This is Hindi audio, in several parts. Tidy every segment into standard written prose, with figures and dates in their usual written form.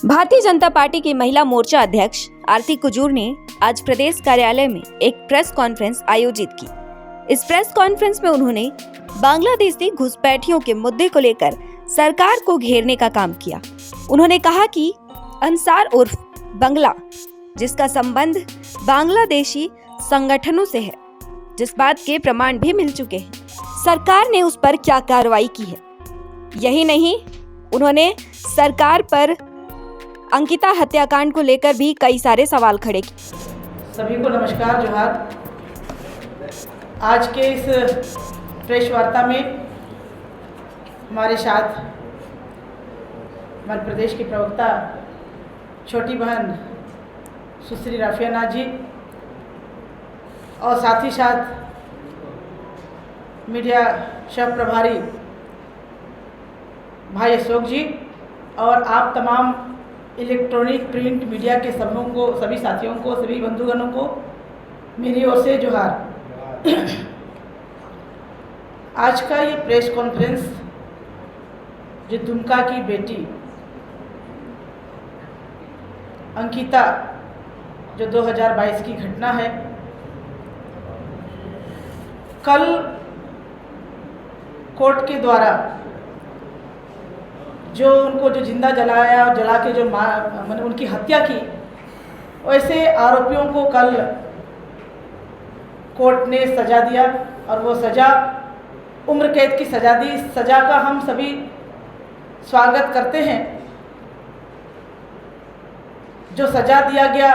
भारतीय जनता पार्टी की महिला मोर्चा अध्यक्ष आरती कुजूर ने आज प्रदेश कार्यालय में एक प्रेस कॉन्फ्रेंस आयोजित की। इस प्रेस कॉन्फ्रेंस में उन्होंने बांग्लादेशी घुसपैठियों के मुद्दे को लेकर सरकार को घेरने का काम किया। उन्होंने कहा कि अंसार उर्फ बंगला, जिसका संबंध बांग्लादेशी संगठनों से है, जिस बात के प्रमाण भी मिल चुके हैं, सरकार ने उस पर क्या कार्रवाई की है। यही नहीं, उन्होंने सरकार पर अंकिता हत्याकांड को लेकर भी कई सारे सवाल खड़े किए। सभी को नमस्कार, जोहार। आज के इस प्रेस वार्ता में हमारे साथ हमारे प्रदेश की प्रवक्ता छोटी बहन सुश्री राफिया नाज जी और साथ ही साथ मीडिया सह प्रभारी भाई अशोक जी और आप तमाम इलेक्ट्रॉनिक प्रिंट मीडिया के सभी साथियों को, सभी बंधुगणों को मेरी ओर से जोहार। आज का ये प्रेस कॉन्फ्रेंस जो दुमका की बेटी अंकिता, जो 2022 की घटना है, कल कोर्ट के द्वारा जो उनको जिंदा जलाया और जला के जो मैंने उनकी हत्या की, वैसे आरोपियों को कल कोर्ट ने सज़ा दिया और वो सज़ा उम्र कैद की सज़ा दी। इस सज़ा का हम सभी स्वागत करते हैं। जो सज़ा दिया गया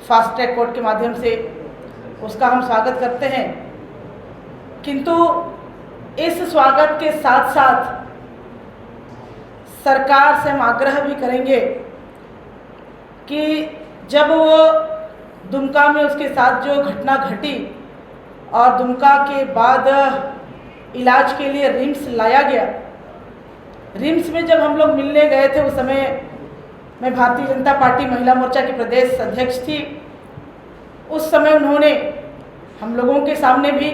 फास्ट ट्रैक कोर्ट के माध्यम से, उसका हम स्वागत करते हैं, किंतु इस स्वागत के साथ साथ सरकार से हम आग्रह भी करेंगे कि जब वो दुमका में उसके साथ जो घटना घटी और दुमका के बाद इलाज के लिए रिम्स लाया गया, रिम्स में जब हम लोग मिलने गए थे, उस समय मैं भारतीय जनता पार्टी महिला मोर्चा की प्रदेश अध्यक्ष थी। उस समय उन्होंने हम लोगों के सामने भी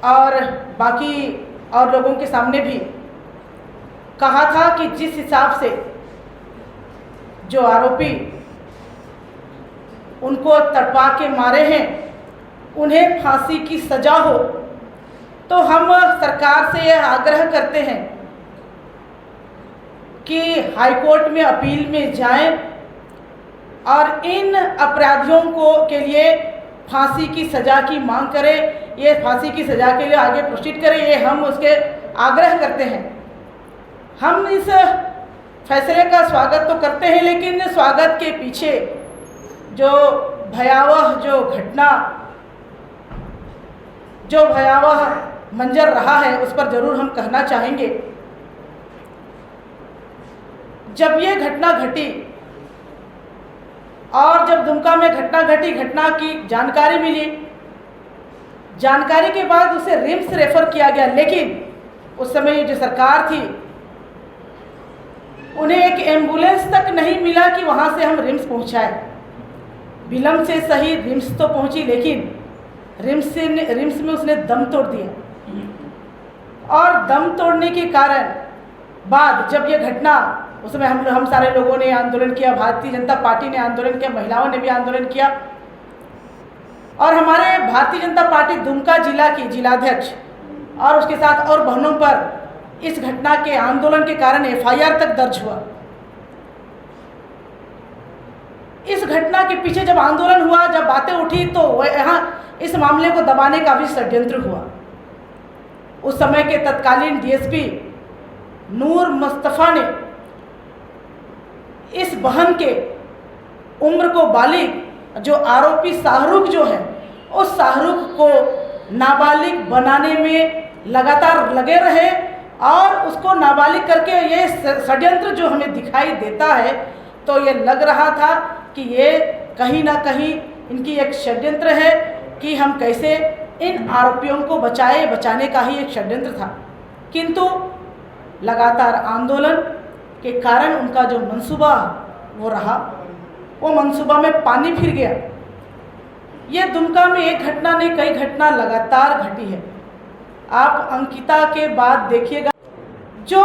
और बाकी और लोगों के सामने भी कहा था कि जिस हिसाब से जो आरोपी उनको तड़पा के मारे हैं, उन्हें फांसी की सज़ा हो। तो हम सरकार से यह आग्रह करते हैं कि हाईकोर्ट में अपील में जाएं और इन अपराधियों के लिए फांसी की सज़ा की मांग करें। ये फांसी की सज़ा के लिए आगे प्रोसीड करें, ये हम उसके आग्रह करते हैं। हम इस फैसले का स्वागत तो करते हैं, लेकिन स्वागत के पीछे जो भयावह मंजर रहा है, उस पर ज़रूर हम कहना चाहेंगे। जब ये घटना घटी और जब दुमका में घटना घटी, घटना की जानकारी मिली, जानकारी के बाद उसे रिम्स रेफर किया गया, लेकिन उस समय जो सरकार थी, उन्हें एक एम्बुलेंस तक नहीं मिला कि वहाँ से हम रिम्स पहुँचाए। विलम्ब से सही रिम्स तो पहुँची, लेकिन रिम्स में उसने दम तोड़ दिया। और दम तोड़ने के कारण बाद जब ये घटना, उसमें हम सारे लोगों ने आंदोलन किया, भारतीय जनता पार्टी ने आंदोलन किया, महिलाओं ने भी आंदोलन किया और हमारे भारतीय जनता पार्टी दुमका जिला की जिलाध्यक्ष और उसके साथ और बहनों पर इस घटना के आंदोलन के कारण एफआईआर तक दर्ज हुआ। इस घटना के पीछे जब आंदोलन हुआ, जब बातें उठी, तो यहाँ इस मामले को दबाने का भी षड्यंत्र हुआ। उस समय के तत्कालीन डीएसपी नूर मुस्तफ़ा ने इस बहन के उम्र को बालिग, जो आरोपी शाहरुख जो है, उस शाहरुख को नाबालिग बनाने में लगातार लगे रहे और उसको नाबालिग करके ये षड्यंत्र जो हमें दिखाई देता है, तो ये लग रहा था कि ये कहीं ना कहीं इनकी एक षड्यंत्र है कि हम कैसे इन आरोपियों को बचाने का ही एक षड्यंत्र था। किंतु लगातार आंदोलन के कारण उनका जो मंसूबा वो रहा, वो मंसूबा में पानी फिर गया। ये दुमका में एक घटना नहीं, कई घटना लगातार घटी है। आप अंकिता के बाद देखिएगा, जो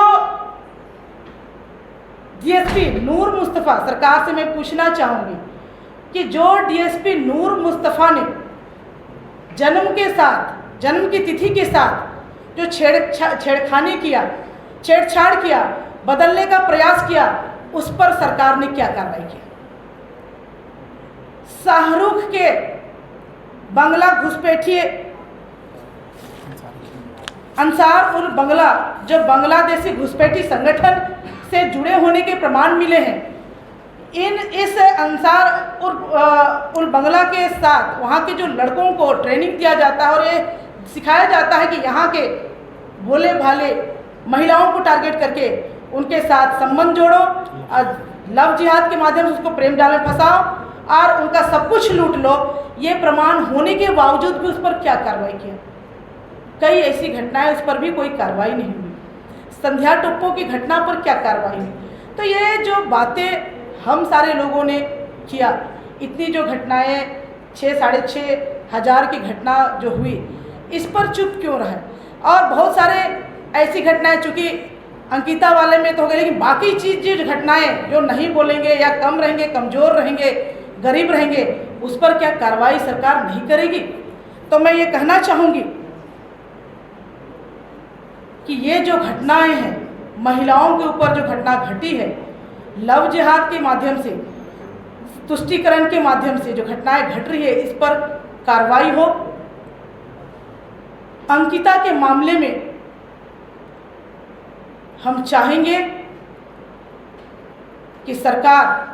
डीएसपी नूर मुस्तफ़ा, सरकार से मैं पूछना चाहूँगी कि जो डीएसपी नूर मुस्तफ़ा ने जन्म के साथ, जन्म की तिथि के साथ जो छेड़खानी किया, छेड़छाड़ किया, बदलने का प्रयास किया, उस पर सरकार ने क्या कार्रवाई की? शाहरुख के बंगला घुसपैठिए अंसार उल बंगला, जो बांग्लादेशी घुसपैठी संगठन से जुड़े होने के प्रमाण मिले हैं, इस अंसार उल बंगला के साथ वहाँ के जो लड़कों को ट्रेनिंग दिया जाता है और ये सिखाया जाता है कि यहाँ के भोले भाले महिलाओं को टारगेट करके उनके साथ संबंध जोड़ो, लव जिहाद के माध्यम से उसको प्रेम जाल में फंसाओ और उनका सब कुछ लूट लो। ये प्रमाण होने के बावजूद भी उस पर क्या कार्रवाई किया? कई ऐसी घटनाएं, उस पर भी कोई कार्रवाई नहीं हुई। संध्या टोप्पो की घटना पर क्या कार्रवाई हुई? तो ये जो बातें हम सारे लोगों ने किया, इतनी जो घटनाएं 6-6.5 हज़ार की घटना जो हुई, इस पर चुप क्यों रहे? और बहुत सारे ऐसी घटनाएं, चूँकि अंकिता वाले में तो हो गई, लेकिन बाकी चीज़ जो घटनाएं जो नहीं बोलेंगे या कम रहेंगे, कमज़ोर रहेंगे, गरीब रहेंगे, उस पर क्या कार्रवाई सरकार नहीं करेगी? तो मैं ये कहना चाहूँगी कि ये जो घटनाएं हैं, महिलाओं के ऊपर जो घटना घटी है, लव जिहाद के माध्यम से, तुष्टीकरण के माध्यम से जो घटनाएं घट रही है, इस पर कार्रवाई हो। अंकिता के मामले में हम चाहेंगे कि सरकार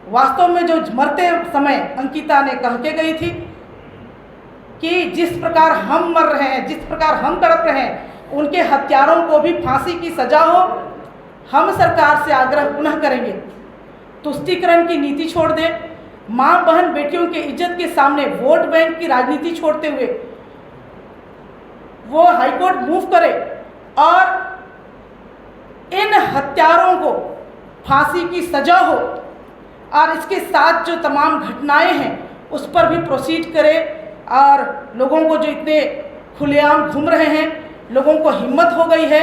वास्तव में जो मरते समय अंकिता ने कह के गई थी कि जिस प्रकार हम मर रहे हैं, जिस प्रकार हम तड़प रहे हैं, उनके हत्यारों को भी फांसी की सजा हो। हम सरकार से आग्रह पुनः करेंगे, तुष्टीकरण की नीति छोड़ दे, माँ बहन बेटियों की इज्जत के सामने वोट बैंक की राजनीति छोड़ते हुए वो हाईकोर्ट मूव करे और इन हत्यारों को फांसी की सजा हो, और इसके साथ जो तमाम घटनाएं हैं उस पर भी प्रोसीड करे। और लोगों को जो इतने खुलेआम घूम रहे हैं, लोगों को हिम्मत हो गई है।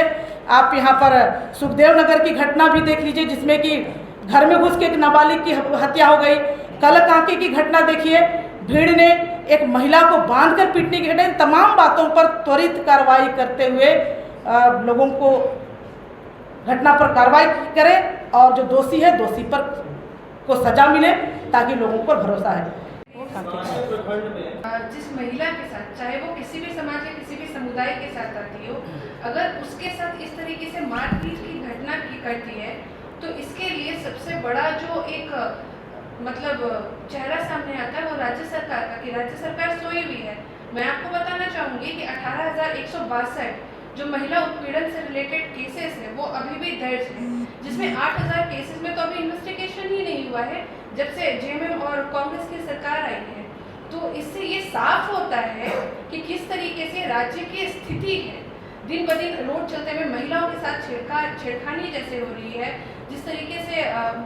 आप यहाँ पर सुखदेव नगर की घटना भी देख लीजिए, जिसमें कि घर में घुस के एक नाबालिग की हत्या हो गई। कलकांके की घटना देखिए, भीड़ ने एक महिला को बांधकर पीटने की घटना। इन तमाम बातों पर त्वरित कार्रवाई करते हुए लोगों को घटना पर कार्रवाई करें और जो दोषी है, दोषी पर को सजा मिले, ताकि लोगों पर भरोसा है। जिस महिला के साथ, चाहे वो किसी भी समाज या किसी भी समुदाय के साथ आती हो, अगर उसके साथ इस तरीके से मारपीट की घटना करती है, तो इसके लिए सबसे बड़ा जो एक चेहरा सामने आता है वो राज्य सरकार का, कि राज्य सरकार सोई हुई है। मैं आपको बताना चाहूँगी कि 18,162 जो महिला उत्पीड़न से रिलेटेड केसेस हैं वो अभी भी दर्ज हैं, जिसमें 8,000 केसेस में तो अभी इन्वेस्टिगेशन ही नहीं हुआ है जब से जेएमएम और कांग्रेस की सरकार आई है। तो इससे ये साफ होता है कि किस तरीके से राज्य की स्थिति है। दिन ब दिन रोड चलते हुए महिलाओं के साथ छेड़खानी जैसे हो रही है, जिस तरीके से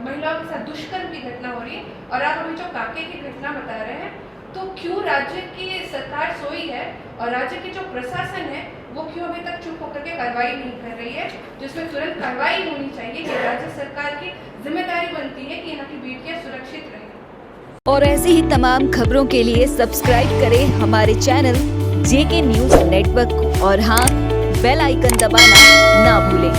महिलाओं के साथ दुष्कर्म की घटना हो रही है, और आप हमें जो काके की घटना बता रहे हैं, तो क्यों राज्य की सरकार सोई है और राज्य की जो प्रशासन है वो क्यों अभी तक चुप होकर के कार्रवाई नहीं कर रही है, जिसमें तुरंत कार्रवाई होनी चाहिए कि राज्य सरकार की जिम्मेदारी बनती है कि यहाँ की बेटियाँ सुरक्षित रहें। और ऐसी ही तमाम खबरों के लिए सब्सक्राइब करें हमारे चैनल जेके न्यूज नेटवर्क को, और हाँ, बेल आइकन दबाना ना भूलें।